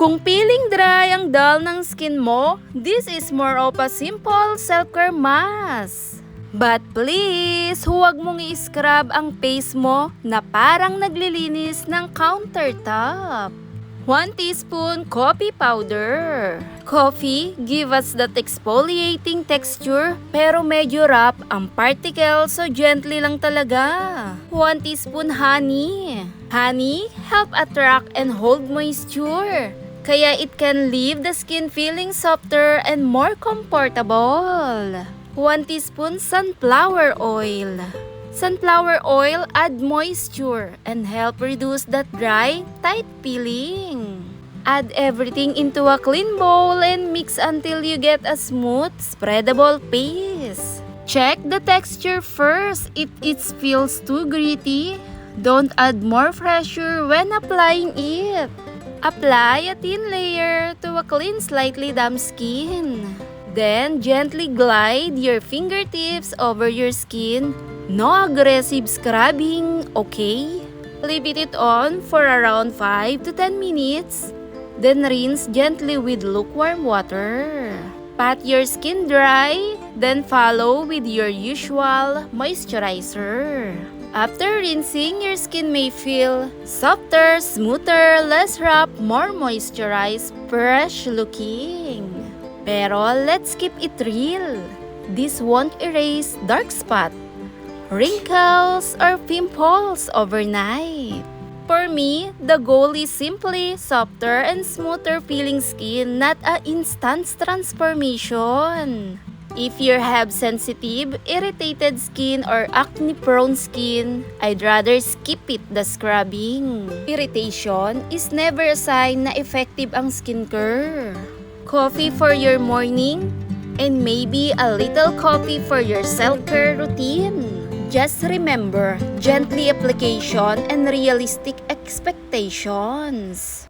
Kung feeling dry ang dull ng skin mo, this is more of a simple self-care mask. But please, huwag mong i-scrub ang face mo na parang naglilinis ng countertop. 1 teaspoon coffee powder. Coffee give us that exfoliating texture pero medyo rough ang particles so gently lang talaga. 1 teaspoon honey. Honey help attract and hold moisture. Kaya it can leave the skin feeling softer and more comfortable. 1 teaspoon sunflower oil. Sunflower oil add moisture and help reduce that dry, tight feeling. Add everything into a clean bowl and mix until you get a smooth, spreadable paste. Check the texture first. If it feels too gritty, don't add more pressure when applying it. Apply a thin layer to a clean, slightly damp skin. Then, gently glide your fingertips over your skin. No aggressive scrubbing, okay? Leave it on for around 5 to 10 minutes. Then rinse gently with lukewarm water. Pat your skin dry, then follow with your usual moisturizer. After rinsing, your skin may feel softer, smoother, less rough, more moisturized, fresh looking. Pero let's keep it real. This won't erase dark spot, wrinkles, or pimples overnight. For me, the goal is simply softer and smoother feeling skin, not a instant transformation. If you have sensitive, irritated skin or acne-prone skin, I'd rather skip it the scrubbing. Irritation is never a sign na effective ang skincare. Coffee for your morning, and maybe a little coffee for your self-care routine. Just remember, gently application and realistic expectations.